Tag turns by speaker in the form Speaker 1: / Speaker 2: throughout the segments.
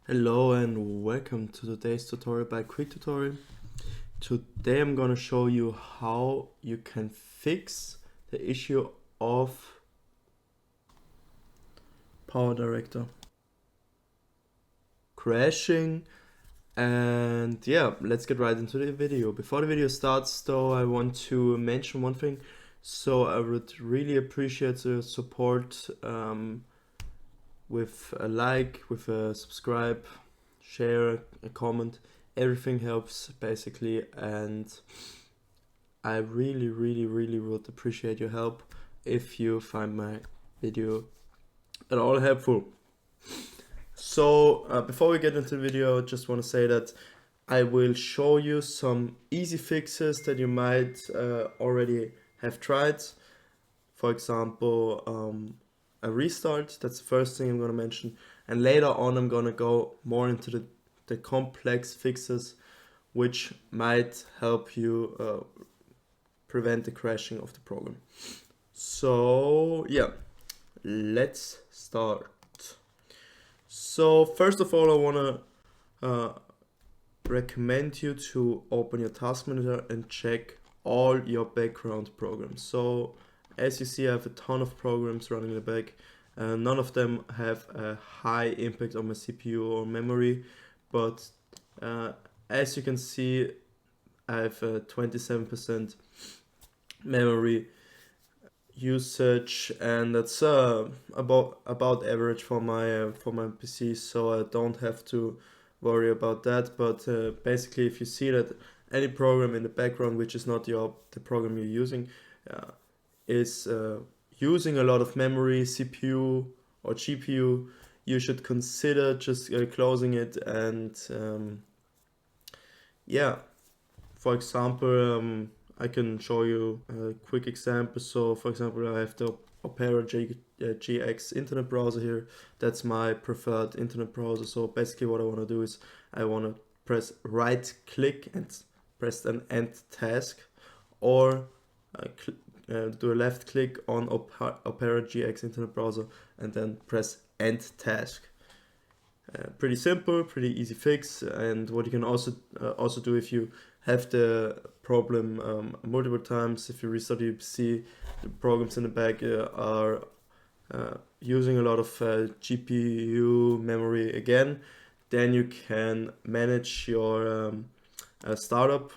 Speaker 1: Hello and welcome to today's tutorial by Quick Tutorial. Today I'm gonna show you how you can fix the issue of PowerDirector crashing. And yeah, let's get right into the video. Before the video starts though, I want to mention one thing. So I would really appreciate the support with a like, with a subscribe, share, a comment. Everything helps basically, and I really would appreciate your help if you find my video at all helpful. So before we get into the video, I just want to say that I will show you some easy fixes that you might already have tried. For example, a restart. That's the first thing I'm going to mention, and later on I'm going to go more into the complex fixes which might help you prevent the crashing of the program. So yeah, let's start. So first of all, I want to recommend you to open your task manager and check all your background programs. So as you see, I have a ton of programs running in the back. None of them have a high impact on my CPU or memory, but as you can see, I have a 27% memory usage, and that's about average for my PC, so I don't have to worry about that. But basically, if you see that any program in the background which is not the program you're using is using a lot of memory, CPU or GPU, you should consider just closing it. And yeah, for example, I can show you a quick example. So for example, I have the Opera GX internet browser here. That's my preferred internet browser. So basically what I want to do is I want to press right click and press an end task, or do a left click on Opera GX internet browser and then press end task. Pretty simple, pretty easy fix. And what you can also do if you have the problem multiple times, if you restart your PC, the programs in the back are using a lot of GPU memory again, then you can manage your startup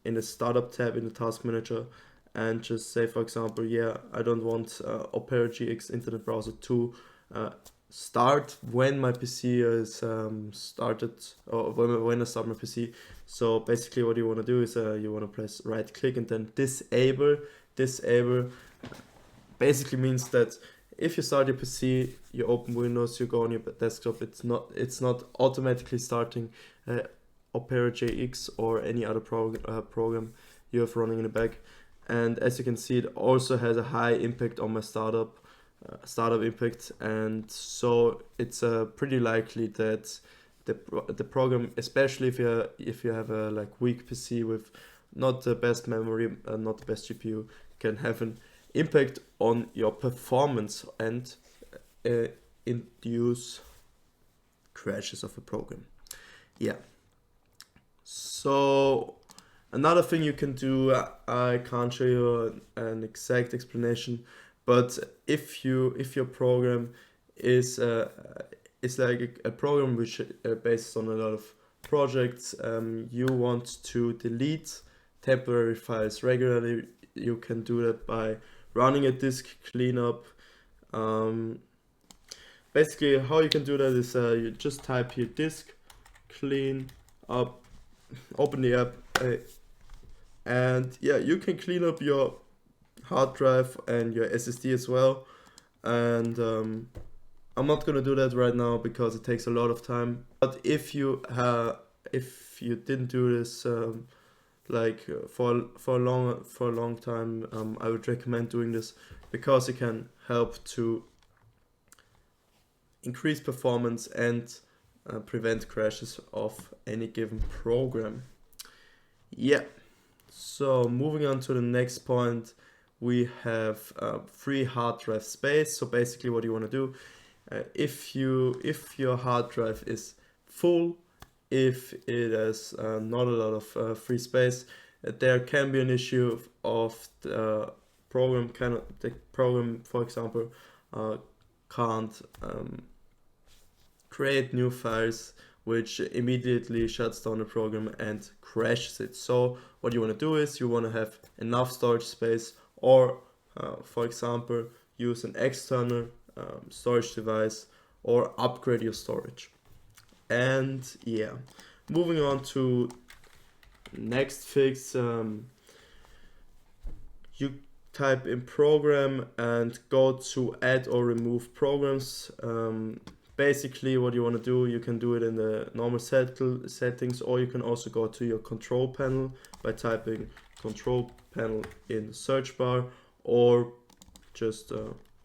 Speaker 1: in the startup tab in the task manager, and just say, for example, yeah, I don't want Opera GX internet browser to start when my PC is started, or when I start my PC. So basically what you want to do is you want to press right click and then disable. Basically means that if you start your PC, you open Windows, you go on your desktop, it's not automatically starting Opera GX or any other program you have running in the back. And as you can see, it also has a high impact on my startup impact, and so it's pretty likely that the program, especially if you have a weak PC with not the best memory, not the best GPU, can have an impact on your performance and induce crashes of a program. Yeah. So another thing you can do, I can't show you an exact explanation, but if your program is like a program which based on a lot of projects, you want to delete temporary files regularly, you can do that by running a disk cleanup. Basically, how you can do that is you just type here disk clean up, open the app, and yeah, you can clean up your hard drive and your SSD as well. And I'm not gonna do that right now because it takes a lot of time. But if you didn't do this for a long time, I would recommend doing this because it can help to increase performance and prevent crashes of any given program. Yeah. So moving on to the next point, we have free hard drive space. So basically what you want to do, if your hard drive is full, if it has not a lot of free space. There can be an issue of the program for example, can't create new files, which immediately shuts down the program and crashes it. So what you want to do is you want to have enough storage space, or for example, use an external storage device, or upgrade your storage. And yeah, moving on to next fix, you type in program and go to add or remove programs. Basically what you want to do, you can do it in the normal settings, or you can also go to your control panel by typing control panel in the search bar, or just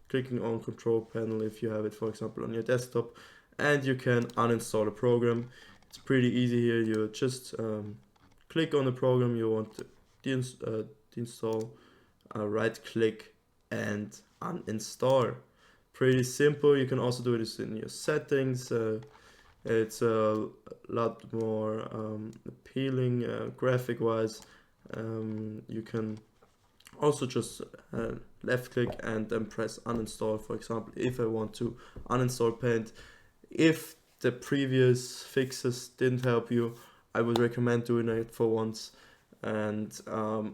Speaker 1: clicking on control panel if you have it, for example, on your desktop, and you can uninstall a program. It's pretty easy here. You just click on the program you want to deinstall, right click and uninstall. Pretty simple. You can also do this in your settings. It's a lot more appealing graphic wise. You can also just left click and then press uninstall. For example, if I want to uninstall Paint, if the previous fixes didn't help you, I would recommend doing it for once. And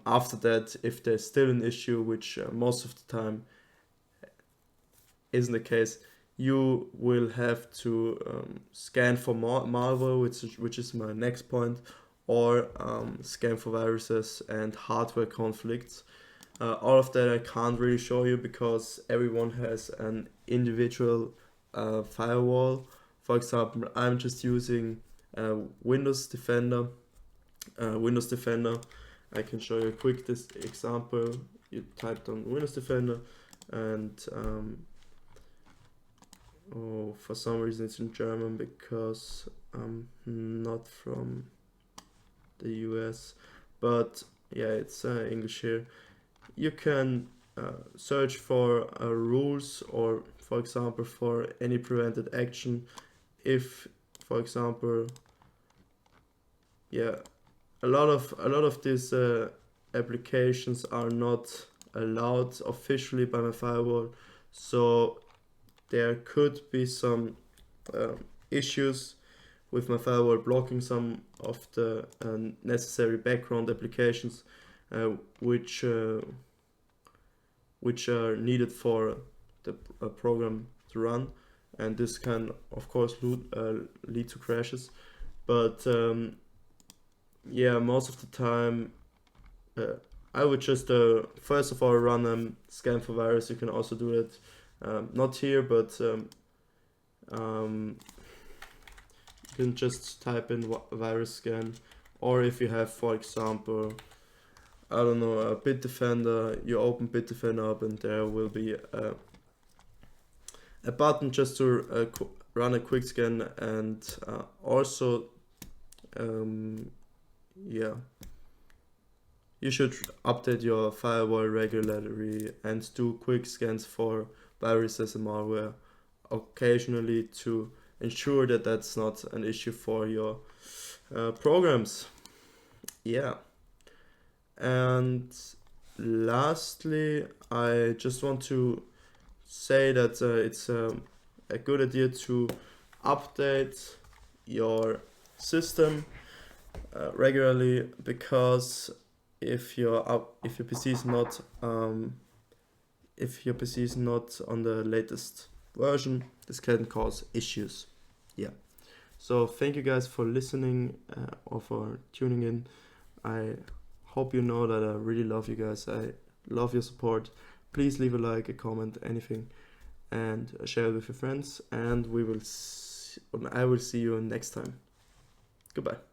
Speaker 1: after that, if there's still an issue, which most of the time isn't the case, you will have to scan for malware, which is my next point, or scan for viruses and hardware conflicts. All of that I can't really show you because everyone has an individual firewall. For example, I'm just using Windows Defender. I can show you a quick example. You typed on Windows Defender, and for some reason it's in German because I'm not from the US, but yeah, it's English here. You can search for rules, or for example for any prevented action. If, for example, yeah, a lot of these applications are not allowed officially by my firewall, so there could be some issues with my firewall blocking some of the necessary background applications which are needed for the program to run, and this can of course lead to crashes. But yeah, most of the time I would just first of all run scan for virus. You can also do it not here, but you can just type in virus scan, or if you have, for example, I don't know, a Bitdefender, you open Bitdefender up and there will be a button just to run a quick scan. And also yeah, you should update your firewall regularly and do quick scans for viruses and malware occasionally to ensure that that's not an issue for your programs. Yeah. And lastly, I just want to say that it's a good idea to update your system regularly, because if your PC is not on the latest version, this can cause issues. Yeah. So thank you guys for listening or for tuning in. I hope you know that I really love you guys. I love your support. Please leave a like, a comment, anything, and share it with your friends. And I will see you next time. Goodbye.